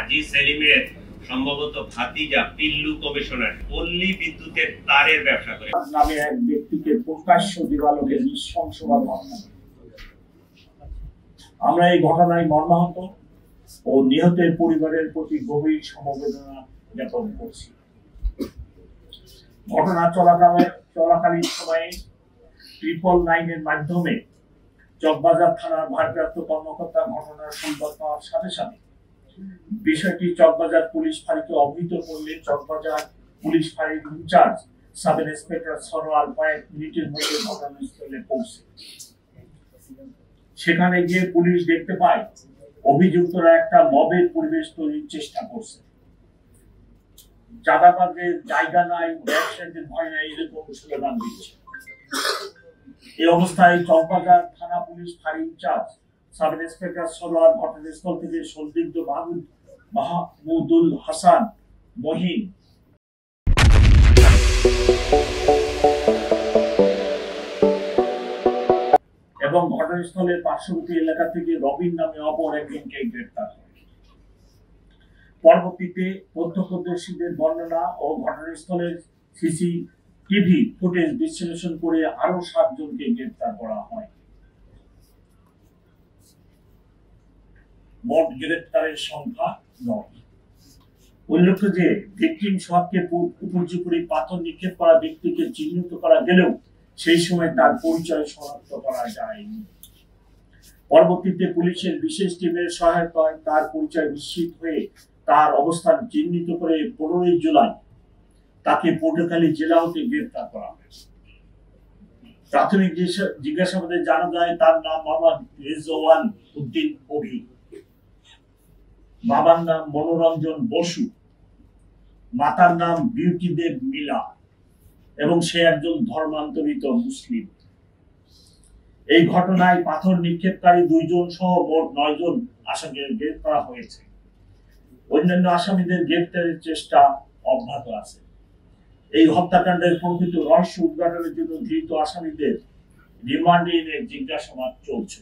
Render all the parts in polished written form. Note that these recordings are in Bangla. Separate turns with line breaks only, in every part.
হাজী সেলিমের সম্ভবত ভাতিজা পিল্লু কমিশনার পল্লী বিদ্যুতের তারের ব্যবসা করে
নামে এক ব্যক্তিকে প্রকাশ্য দিবালোকে নৃশংসভাবে হত্যা করে। আমরা এই ঘটনায় মর্মাহত ও নিহতের পরিবারের প্রতি গভীর সমবেদনা জ্ঞাপন করছি। ঘটনা চলাকালীন সময়ে 999 এর মাধ্যমে চকবাজার থানার ভারপ্রাপ্ত কর্মকর্তা ঘটনার সংবাদ পাওয়ার সাথে সাথে বিষয়টি চকবাজার পুলিশ ফাঁড়িকে অবহিত করলে চকবাজার পুলিশ ফাঁড়ির ইনচার্জ সাব ইন্সপেক্টর সরোয়ার কয়েক মিনিটের মধ্যে ঘটনাস্থলে পৌঁছে। সেখানে গিয়ে পুলিশ দেখতে পায় অভিযুক্তরা একটা মবের পরিবেশ তৈরির চেষ্টা করছে। চাঁদাবাজের জায়গা নাই, ব্যবসায়ীদের ভয় নাই, এরকম স্লোগান দিচ্ছে। এই অবস্থায় চকবাজার থানা পুলিশ ফাঁড়ি ইনচার্জ সাব ইন্সপেক্টর সরোয়ার ঘটনাস্থল থেকে সন্দিগ্ধ মাহমুদুল হাসান মহিন এবং ঘটনাস্থলের পার্শ্ববর্তী এলাকা থেকে রবিন নামে অপর একজনকে গ্রেফতার করে। পরবর্তীতে প্রত্যক্ষদর্শীদের বর্ণনা ও ঘটনাস্থলের সিসিটিভি ফুটেজ বিশ্লেষণ করে আরো 7 জনকে গ্রেফতার করা হয়। মোট গ্রেফতারের সংখ্যা 9। উল্লেখ্য যে ভিকটিম সোহাগকে উপর্যুপ করে পাথর নিক্ষেপ করা ব্যক্তিকে চিহ্নিত করা গেলেও সেই সময় তার পরিচয় শনাক্ত করা যায়নি। পরবর্তীতে পুলিশের বিশেষ টিমের সহায়তায় তার পরিচয় নিশ্চিত হয়ে তার অবস্থান চিহ্নিত করে 15 জুলাই তাকে পটুয়াখালী জেলা হতে গ্রেফতার করা হয়। প্রাথমিক জিজ্ঞাসাবাদে জানা যায় তার নাম মোহাম্মদ রিজওয়ান উদ্দিন অভি, বাবার নাম মনোরঞ্জন বসু, মাতার নাম বিউটি দেব মিলা এবং সে একজন ধর্মান্তরিত মুসলিম। এই ঘটনায় পাথর নিক্ষেপকারী 2 জন সহ মোট 9 জন আসামিকে গ্রেফতার করা হয়েছে। অন্যান্য আসামিদের গ্রেফতারের চেষ্টা অব্যাহত আছে। এই হত্যাকাণ্ডের প্রকৃত রহস্য উদ্ঘাটনের জন্য ধৃত আসামিদের রিমান্ডে এনে জিজ্ঞাসাবাদ চলছে।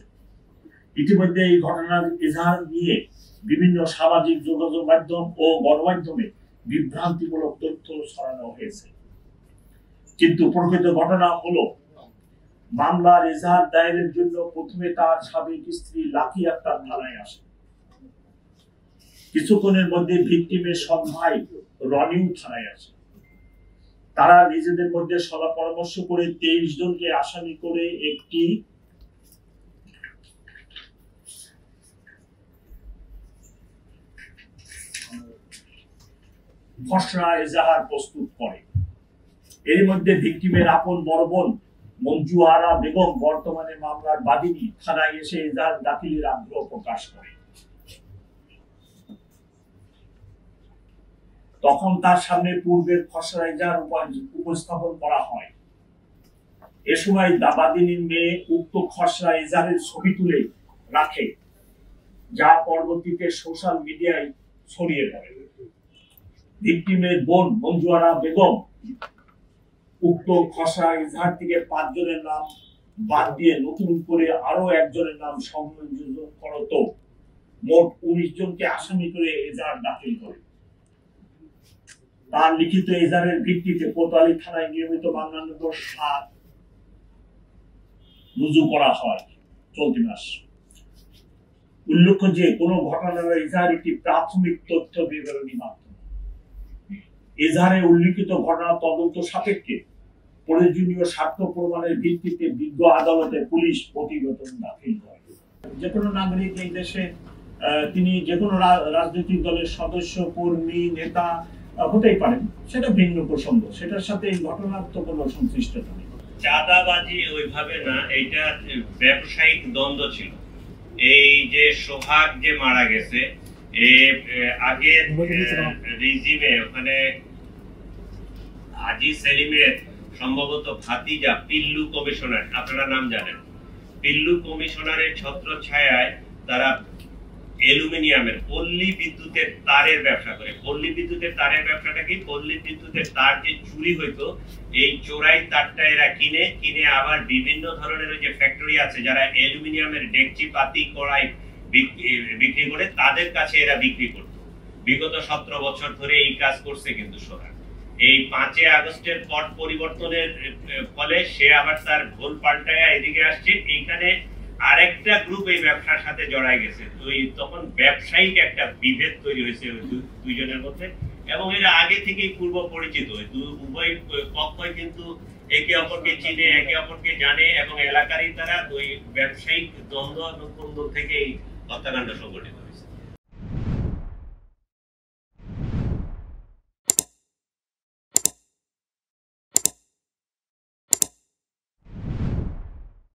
ইতিমধ্যে এই ঘটনার এজাহার নিয়ে বিভিন্ন সামাজিক যোগাযোগ মাধ্যম ও গণমাধ্যমে বিভ্রান্তিমূলক তথ্য ছড়ানো হয়েছে, কিন্তু প্রকৃত ঘটনা হলো মামলার এজাহার দায়েরের জন্য প্রথমে তার সাবেক স্ত্রী লাকি আক্তার থানায় আসে। কিছুক্ষণের মধ্যে ভিকটিমের সৎ ভাই রনিউ থানায় আসে। তারা নিজেদের মধ্যে সলা পরামর্শ করে 23 জনকে আসামি করে একটি খসড়া এজাহার প্রস্তুত করে। এর মধ্যে ভিকটিমের আপন বড় বোন মঞ্জু আরা বেগম বর্তমানে মামলার বাদীনি থানায় এসে এজাহার দাখিলের আগ্রহ প্রকাশ করে। তখন তার সামনে পূর্বের খসড়া এজাহার উপস্থাপন করা হয়। এ সময় বাদীনির মেয়ে উক্ত খসড়া এজাহারের ছবি তুলে রাখে, যা পরবর্তীতে সোশ্যাল মিডিয়ায় ছড়িয়ে পড়ে। ভিকটিমের বোন মঞ্জু আরা বেগম উক্ত খসড়া এজাহার থেকে 5 জনের নাম বাদ দিয়ে নতুন করে আরো একজনের নাম সংযোজন করত মোট 19 জনকে আসামি করে এজাহার দাখিল করে। তার লিখিত এজাহারের ভিত্তিতে কোতোয়ালী থানায় নিয়মিত মামলা নম্বর 7 রুজু করা হয় চলতি মাস। উল্লেখ্য যে কোন ঘটনার এজাহার একটি প্রাথমিক তথ্য বিবরণী মাত্র। এজাহারে উল্লিখিত ঘটনা তদন্ত সাপেক্ষে প্রয়োজনীয় সাক্ষ্য প্রমাণের ভিত্তিতে বিজ্ঞ আদালতে পুলিশ প্রতিবেদন দাখিল করে। যে কোনো নাগরিক এই দেশে তিনি যে কোনো রাজনৈতিক দলের সদস্য, কর্মী, নেতা হতেই পারেন, সেটা ভিন্ন প্রসঙ্গ, সেটার সাথে এই ঘটনার তো কোনো সংশ্লিষ্টতা নেই।
চাঁদাবাজি ওইভাবে না, এটা ব্যবসায়িক দ্বন্দ্ব ছিল। এই যে সোহাগ যে মারা গেছে, আগে রিজিমে ওখানে হাজী সেলিমের সম্ভবত ভাতিজা পিল্লু কমিশনার, আপনারা নাম জানেন, পিল্লু কমিশনারের ছত্র ছায়ায় তারা অ্যালুমিনিয়ামের পল্লী বিদ্যুতের তারের ব্যবসা করে। পল্লী বিদ্যুতের তারের ব্যবসাটা কি? পল্লী বিদ্যুতের তার যে চুরি হইতো, এই চোরাই তারটা এরা কিনে আবার বিভিন্ন ধরনের যে ফ্যাক্টরি আছে যারা অ্যালুমিনিয়ামের ডেকচি পাতি কড়াই বিক্রি করে, তাদের কাছে এরা বিক্রি করত। বিগত 17 বছর ধরে এই কাজ করছে কিন্তু সোহরাব। এই 5 আগস্টের পট পরিবর্তনের ফলে সে আবার তার ভুল পাল্টায়া এদিকে আসছে। এইখানে আরেকটা গ্রুপ এই ব্যবসার সাথে জড়াই গেছে। তো তখন ব্যবসায়িক একটা বিভেদ তৈরি হয়েছে দুইজনের মধ্যে, এবং এরা আগে থেকেই পূর্ব পরিচিত। উভয় পক্ষই কিন্তু একে অপরকে চিনে, একে অপরকে জানে, এবং এলাকারই তারা ওই ব্যবসায়িক দ্বন্দ্ব থেকেই হত্যাকাণ্ড সংঘটিত।